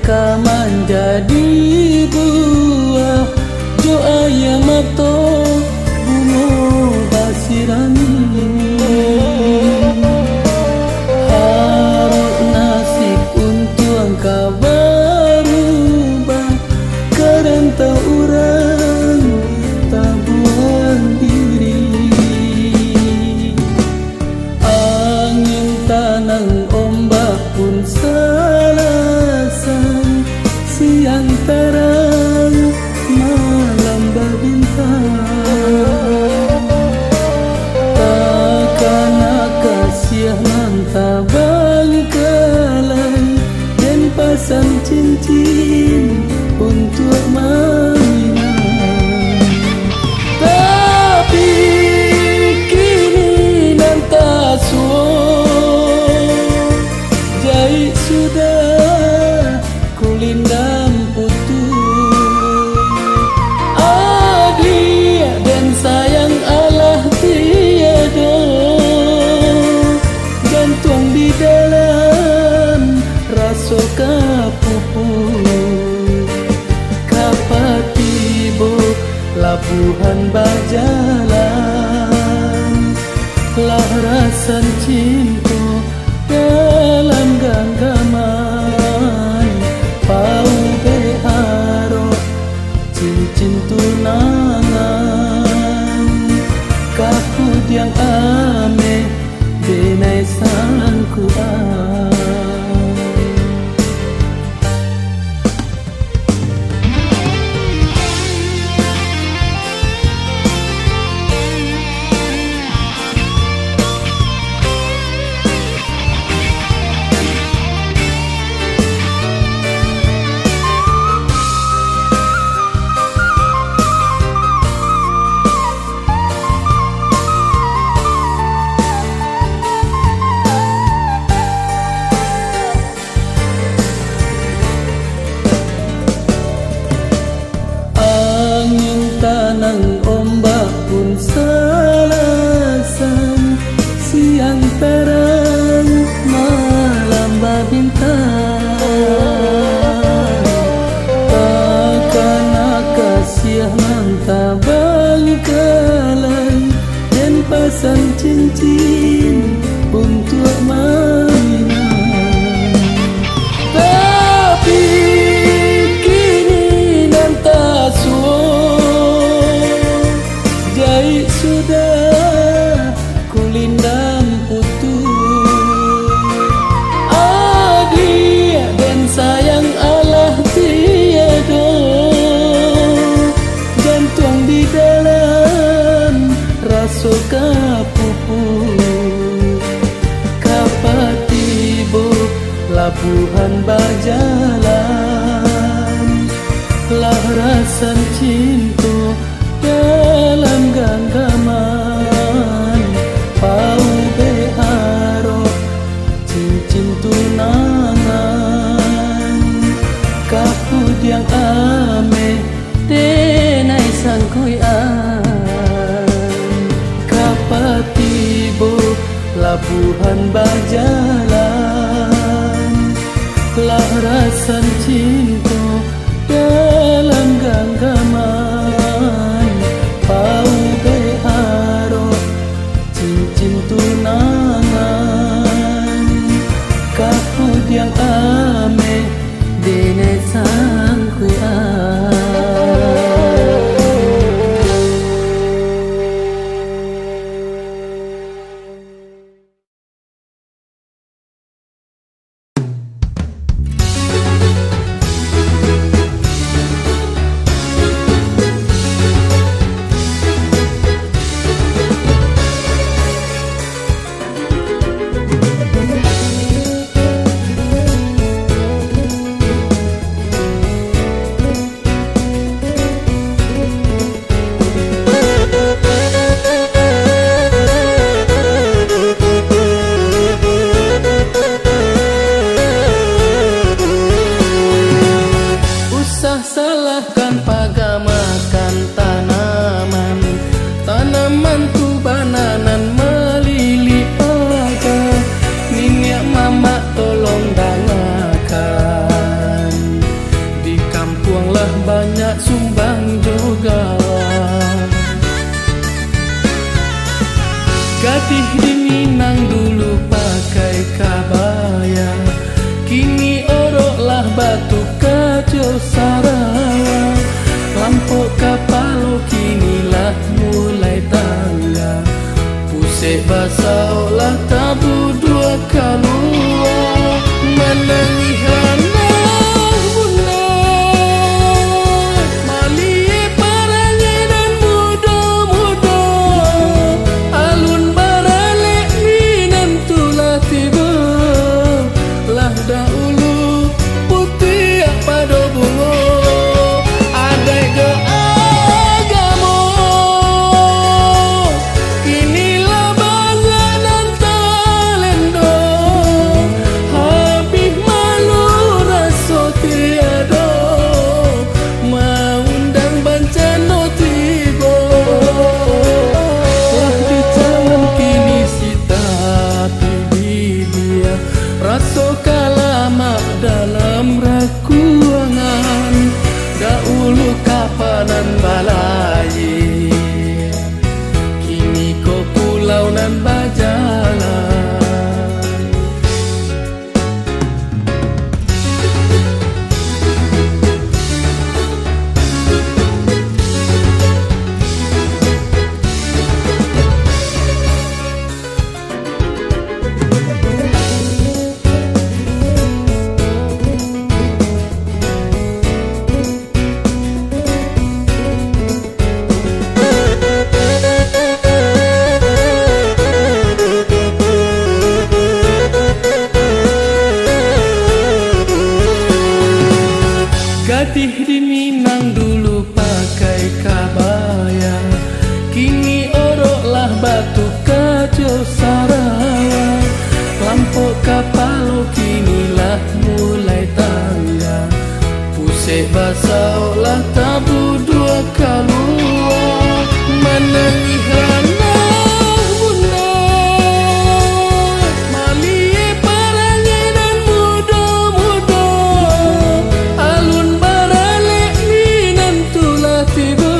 ka menjadi buah jo ayam atau bunga basirani haruk nasib untuk engkau berubah karena orang tak buang diri angin tanang ombak pun salasan siang terang malam berbintang takkan kasih mantap bangkalai dan pasang cincin untuk mainan tapi kini nanti jahit sudah kulindam putus adli dan sayang Allah tiada gantung di dalam rasa kapupus kapatibo labuhan berjalan lah rasan cinta dalam genggaman pau berharap cincin tunangan kaput yang ame benai sangkuan tanang ombak pun salasan siang terang malam berbintang takkan kasih mantap bangkalai dan pasang cincin untuk mainan tapi kini nanti jahit sudah kulindam putus adli dan sayang Allah tiada gantung di dalam rasa kapupus kapatibo labuhan berjalan lah rasan cinta dalam genggaman pau berharap cincin tunangan kaput yang ame denai sangkuan kapatibo labuhan berjalan lah rasan cinta dalam genggaman pau berharap cincin tunangan kaput yang ame denai sangkuan Gadis di Minang dulu pakai kabaya, kini oroklah batu kajo Sarawak. Lampau kapal kinilah mulai tangga, pusik basaulah tabu dua kalua. Menangis anak bunda, malie paranya dan muda-muda. Alun baralek minan tulah tiba, lah dahulu putih pada bunga. Adai ke agama, kinilah bangga dan talendo. Habis malu rasa tiada, mengundang bencana tiba. Lah di zaman kini sita pilih dia, rasa kalamak dalam rakuangan. Dahulu kapanan balai, kini ko pulau nan bajalan. Gadis di Minang dulu pakai kabaya, kini oroklah batu kajo Sarawak. Lampau kapal kinilah mulai tangga, pusik basaulah tabu dua kalua. Menangis anak bunda, malie paranya dan muda-muda. Alun baralek minan tulah tiba,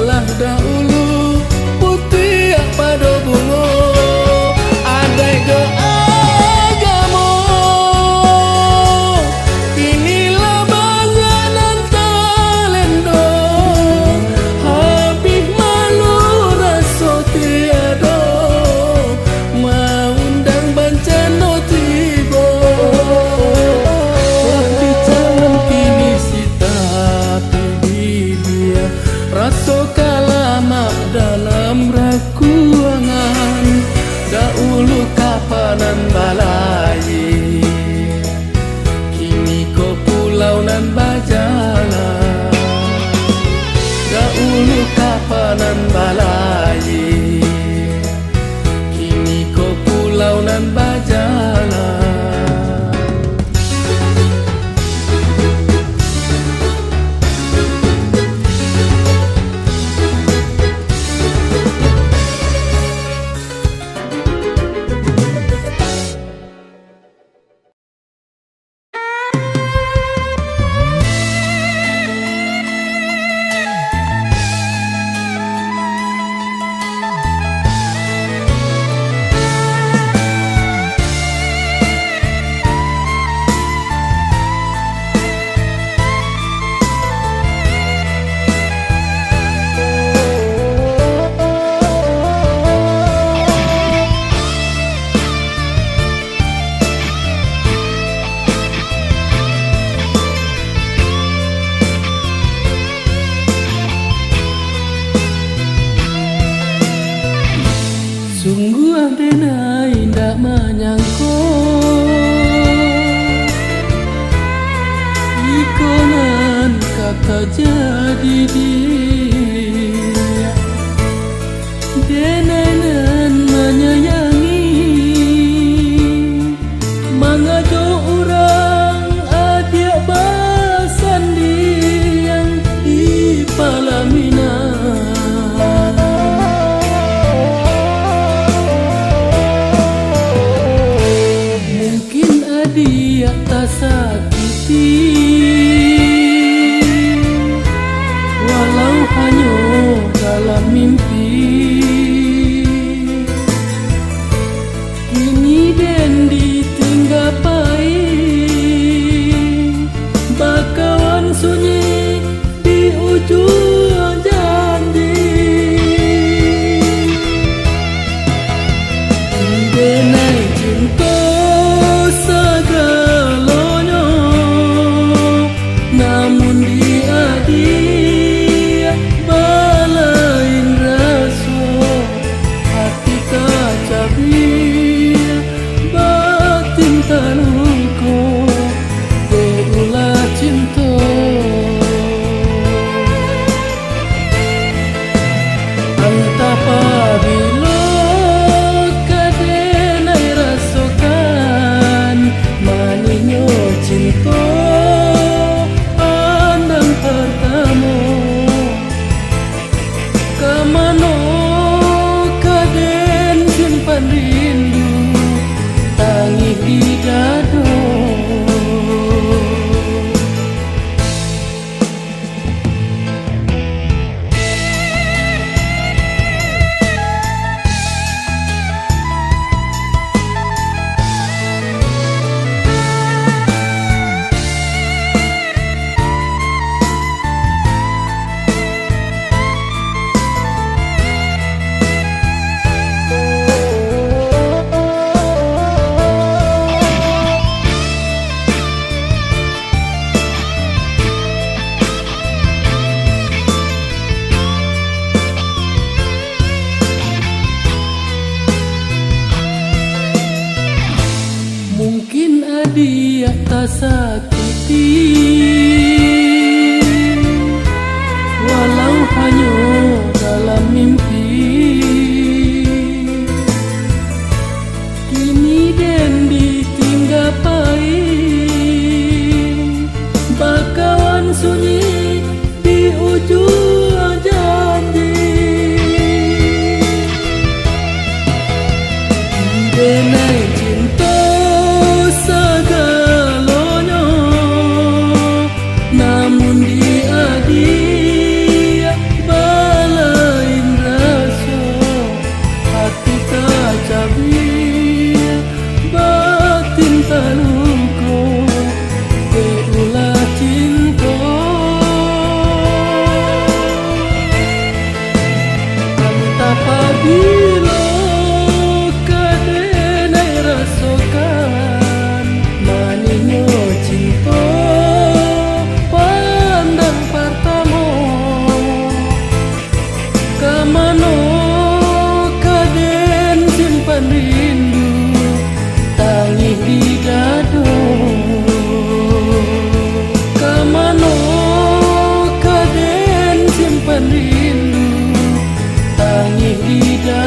lah dahulu putih pada bunga. Adai ke agama, kinilah bangga dan talendo. Habis malu rasa tiada, mengundang bencana tiba. Wah di zaman kini sita pilih dia, rasa kalamak dalam rakuangan. Dahulu kapanan balai, kini ko pulau nan bajalan. Dahulu kapanan balai, kini ko pulau nan bajalan. Sungguh adena indah menyangko, ikonan kata jadi dia. Denan menyayangi, mengajo orang adia basandiang ipalamina. Dia tak sakiti, walau dia tak sakiti, walau hanya dalam mimpi. Kini den ditinggal pahit, bakawan sunyi di ujung janji. Denai cinta segalanya, namun dia balain rasa hati tak cabir, batin tak luka, berulah cinta. Entah apabila kadenai rasakan manisnya cinta pandang pertama. Kamano kaden simpan rindu tangih di dada. Kamano kaden simpan rindu tangih di dada.